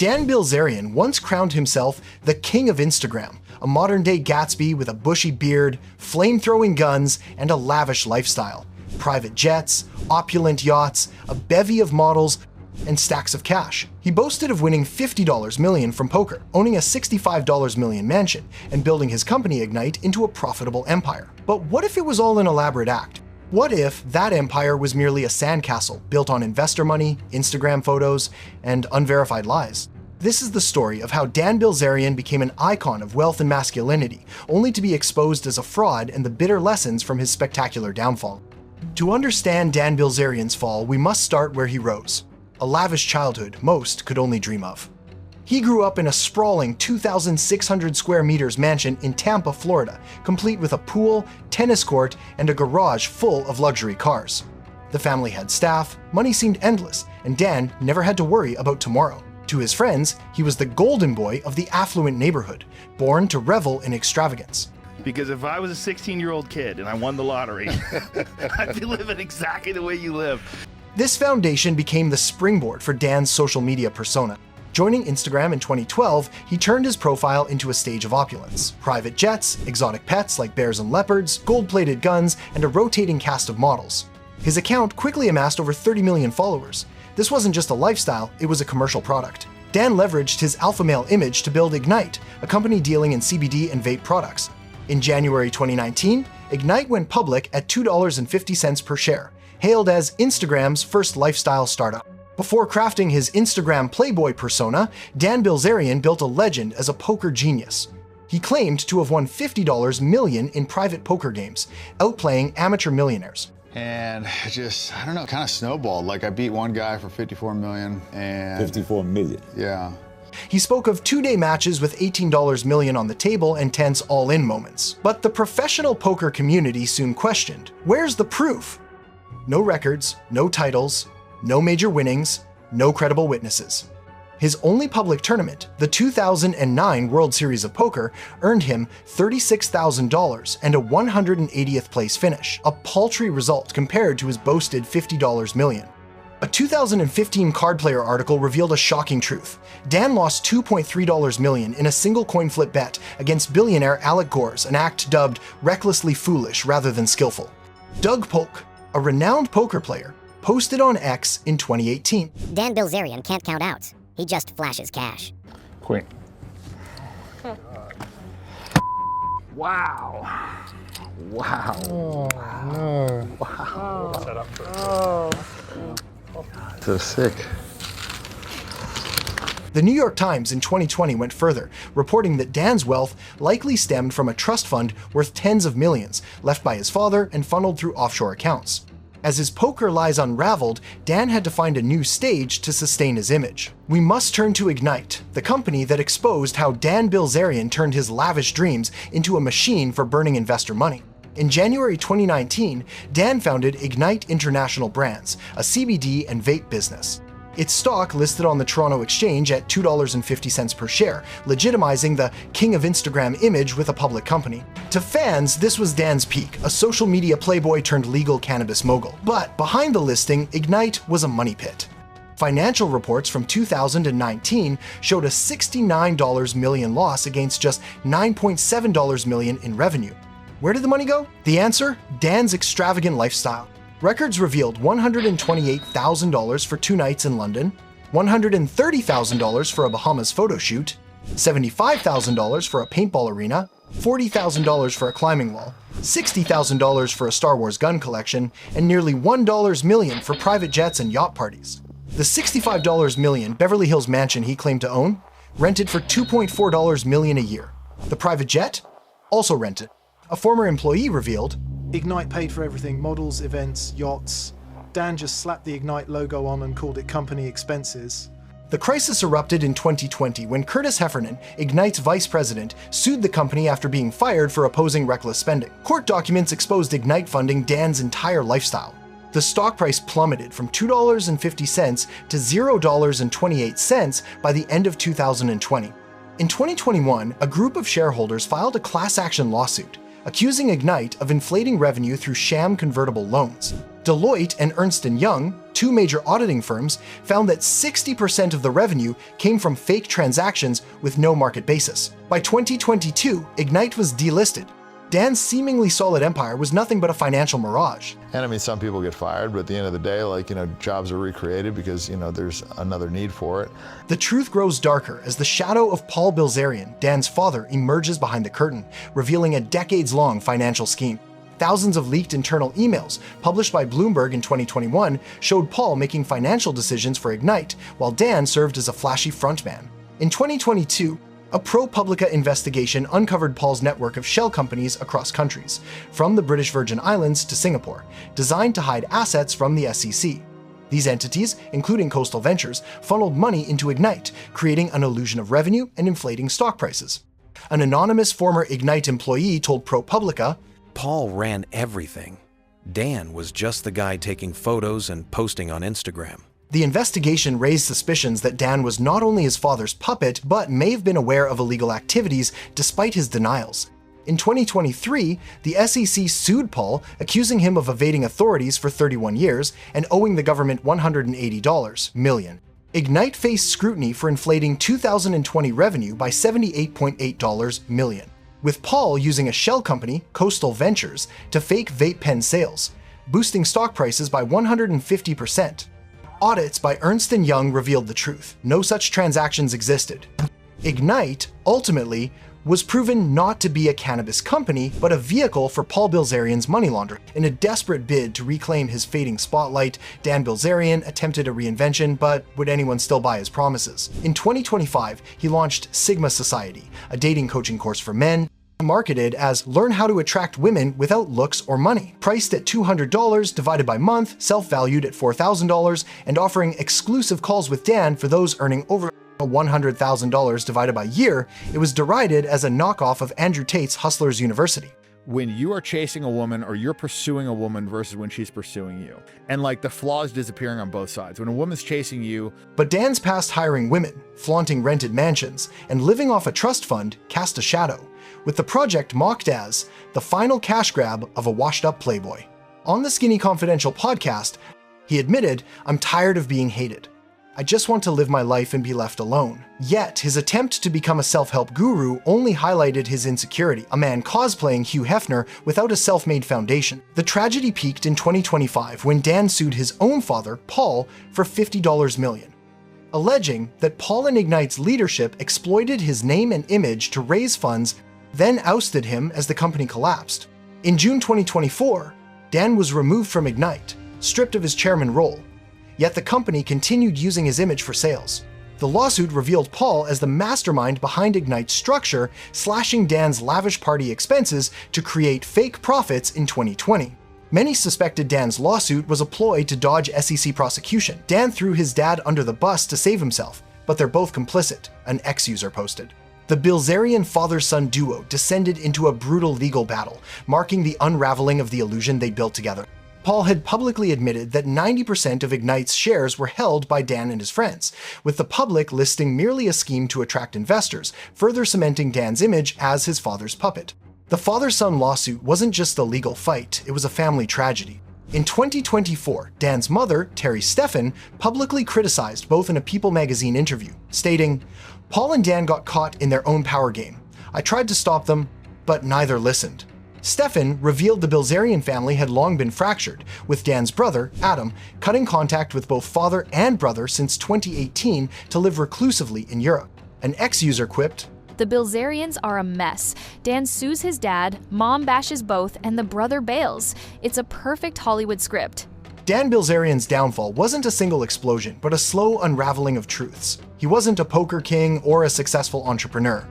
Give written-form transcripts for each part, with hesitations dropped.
Dan Bilzerian once crowned himself the king of Instagram, a modern-day Gatsby with a bushy beard, flame-throwing guns, and a lavish lifestyle. Private jets, opulent yachts, a bevy of models, and stacks of cash. He boasted of winning $50 million from poker, owning a $65 million mansion, and building his company Ignite into a profitable empire. But what if it was all an elaborate act? What if that empire was merely a sandcastle built on investor money, Instagram photos, and unverified lies? This is the story of how Dan Bilzerian became an icon of wealth and masculinity, only to be exposed as a fraud and the bitter lessons from his spectacular downfall. To understand Dan Bilzerian's fall, we must start where he rose. A lavish childhood most could only dream of. He grew up in a sprawling 2,600 square meters mansion in Tampa, Florida, complete with a pool, tennis court, and a garage full of luxury cars. The family had staff, money seemed endless, and Dan never had to worry about tomorrow. To his friends, he was the golden boy of the affluent neighborhood, born to revel in extravagance. Because if I was a 16-year-old kid and I won the lottery, I'd be living exactly the way you live. This foundation became the springboard for Dan's social media persona. Joining Instagram in 2012, he turned his profile into a stage of opulence. Private jets, exotic pets like bears and leopards, gold-plated guns, and a rotating cast of models. His account quickly amassed over 30 million followers. This wasn't just a lifestyle, it was a commercial product. Dan leveraged his alpha male image to build Ignite, a company dealing in CBD and vape products. In January 2019, Ignite went public at $2.50 per share, hailed as Instagram's first lifestyle startup. Before crafting his Instagram playboy persona, Dan Bilzerian built a legend as a poker genius. He claimed to have won $50 million in private poker games, outplaying amateur millionaires. And just, I don't know, kind of snowballed. Like I beat one guy for 54 million and... 54 million? Yeah. He spoke of two-day matches with $18 million on the table and tense all-in moments. But the professional poker community soon questioned, where's the proof? No records, no titles, no major winnings, no credible witnesses. His only public tournament, the 2009 World Series of Poker, earned him $36,000 and a 180th place finish, a paltry result compared to his boasted $50 million. A 2015 Card Player article revealed a shocking truth. Dan lost $2.3 million in a single coin flip bet against billionaire Alec Gores, an act dubbed recklessly foolish rather than skillful. Doug Polk, a renowned poker player, posted on X in 2018. Dan Bilzerian can't count outs. He just flashes cash. Queen. Wow. Wow. Oh, no. Wow. Oh. So sick. The New York Times in 2020 went further, reporting that Dan's wealth likely stemmed from a trust fund worth tens of millions, left by his father and funneled through offshore accounts. As his poker lies unraveled, Dan had to find a new stage to sustain his image. We must turn to Ignite, the company that exposed how Dan Bilzerian turned his lavish dreams into a machine for burning investor money. In January 2019, Dan founded Ignite International Brands, a CBD and vape business. Its stock listed on the Toronto Exchange at $2.50 per share, legitimizing the king of Instagram image with a public company. To fans, this was Dan's peak, a social media playboy turned legal cannabis mogul. But behind the listing, Ignite was a money pit. Financial reports from 2019 showed a $69 million loss against just $9.7 million in revenue. Where did the money go? The answer? Dan's extravagant lifestyle. Records revealed $128,000 for 2 nights in London, $130,000 for a Bahamas photo shoot, $75,000 for a paintball arena, $40,000 for a climbing wall, $60,000 for a Star Wars gun collection, and nearly $1 million for private jets and yacht parties. The $65 million Beverly Hills mansion he claimed to own rented for $2.4 million a year. The private jet? Also rented. A former employee revealed, Ignite paid for everything, models, events, yachts. Dan just slapped the Ignite logo on and called it company expenses. The crisis erupted in 2020 when Curtis Heffernan, Ignite's vice president, sued the company after being fired for opposing reckless spending. Court documents exposed Ignite funding Dan's entire lifestyle. The stock price plummeted from $2.50 to $0.28 by the end of 2020. In 2021, a group of shareholders filed a class action lawsuit, accusing Ignite of inflating revenue through sham convertible loans. Deloitte and Ernst & Young, two major auditing firms, found that 60% of the revenue came from fake transactions with no market basis. By 2022, Ignite was delisted. Dan's seemingly solid empire was nothing but a financial mirage. And I mean, some people get fired, but at the end of the day, like, jobs are recreated because, there's another need for it. The truth grows darker as the shadow of Paul Bilzerian, Dan's father, emerges behind the curtain, revealing a decades-long financial scheme. Thousands of leaked internal emails, published by Bloomberg in 2021, showed Paul making financial decisions for Ignite, while Dan served as a flashy frontman. In 2022, a ProPublica investigation uncovered Paul's network of shell companies across countries, from the British Virgin Islands to Singapore, designed to hide assets from the SEC. These entities, including Coastal Ventures, funneled money into Ignite, creating an illusion of revenue and inflating stock prices. An anonymous former Ignite employee told ProPublica, "Paul ran everything. Dan was just the guy taking photos and posting on Instagram." The investigation raised suspicions that Dan was not only his father's puppet, but may have been aware of illegal activities despite his denials. In 2023, the SEC sued Paul, accusing him of evading authorities for 31 years and owing the government $180 million. Ignite faced scrutiny for inflating 2020 revenue by $78.8 million, with Paul using a shell company, Coastal Ventures, to fake vape pen sales, boosting stock prices by 150%. Audits by Ernst & Young revealed the truth. No such transactions existed. Ignite, ultimately, was proven not to be a cannabis company, but a vehicle for Paul Bilzerian's money laundering. In a desperate bid to reclaim his fading spotlight, Dan Bilzerian attempted a reinvention, but would anyone still buy his promises? In 2025, he launched Sigma Society, a dating coaching course for men, marketed as "Learn how to attract women without looks or money." Priced at $200 divided by month, self-valued at $4,000, and offering exclusive calls with Dan for those earning over $100,000 divided by year, it was derided as a knockoff of Andrew Tate's Hustlers University. When you are chasing a woman or you're pursuing a woman versus when she's pursuing you, and like the flaws disappearing on both sides. When a woman's chasing you. But Dan's past hiring women, flaunting rented mansions, and living off a trust fund cast a shadow, with the project mocked as the final cash grab of a washed-up playboy. On the Skinny Confidential podcast, he admitted, "I'm tired of being hated. I just want to live my life and be left alone." Yet, his attempt to become a self-help guru only highlighted his insecurity, a man cosplaying Hugh Hefner without a self-made foundation. The tragedy peaked in 2025 when Dan sued his own father, Paul, for $50 million, alleging that Paul and Ignite's leadership exploited his name and image to raise funds, then ousted him as the company collapsed. In June 2024, Dan was removed from Ignite, stripped of his chairman role. Yet the company continued using his image for sales. The lawsuit revealed Paul as the mastermind behind Ignite's structure, slashing Dan's lavish party expenses to create fake profits in 2020. Many suspected Dan's lawsuit was a ploy to dodge SEC prosecution. Dan threw his dad under the bus to save himself, but they're both complicit, an ex-user posted. The Bilzerian father-son duo descended into a brutal legal battle, marking the unraveling of the illusion they built together. Paul had publicly admitted that 90% of Ignite's shares were held by Dan and his friends, with the public listing merely a scheme to attract investors, further cementing Dan's image as his father's puppet. The father-son lawsuit wasn't just a legal fight, it was a family tragedy. In 2024, Dan's mother, Terry Steffen, publicly criticized both in a People magazine interview, stating, "Paul and Dan got caught in their own power game. I tried to stop them, but neither listened." Steffen revealed the Bilzerian family had long been fractured, with Dan's brother, Adam, cutting contact with both father and brother since 2018 to live reclusively in Europe. An ex-user quipped, "The Bilzerians are a mess. Dan sues his dad, mom bashes both, and the brother bails. It's a perfect Hollywood script." Dan Bilzerian's downfall wasn't a single explosion, but a slow unraveling of truths. He wasn't a poker king or a successful entrepreneur.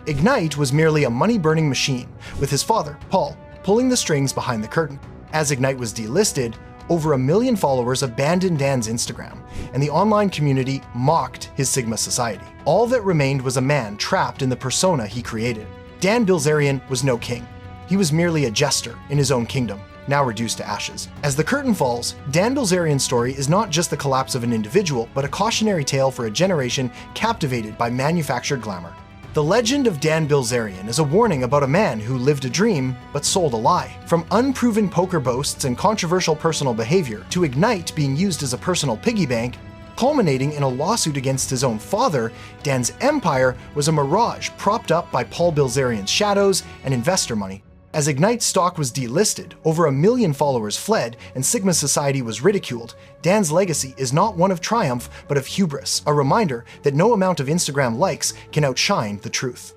Ignite was merely a money-burning machine, with his father, Paul, pulling the strings behind the curtain. As Ignite was delisted, over 1 million followers abandoned Dan's Instagram, and the online community mocked his Sigma Society. All that remained was a man trapped in the persona he created. Dan Bilzerian was no king. He was merely a jester in his own kingdom, now reduced to ashes. As the curtain falls, Dan Bilzerian's story is not just the collapse of an individual, but a cautionary tale for a generation captivated by manufactured glamour. The legend of Dan Bilzerian is a warning about a man who lived a dream but sold a lie. From unproven poker boasts and controversial personal behavior to Ignite being used as a personal piggy bank, culminating in a lawsuit against his own father, Dan's empire was a mirage propped up by Paul Bilzerian's shadows and investor money. As Ignite's stock was delisted, over 1 million followers fled, and Sigma society was ridiculed. Dan's legacy is not one of triumph, but of hubris, a reminder that no amount of Instagram likes can outshine the truth.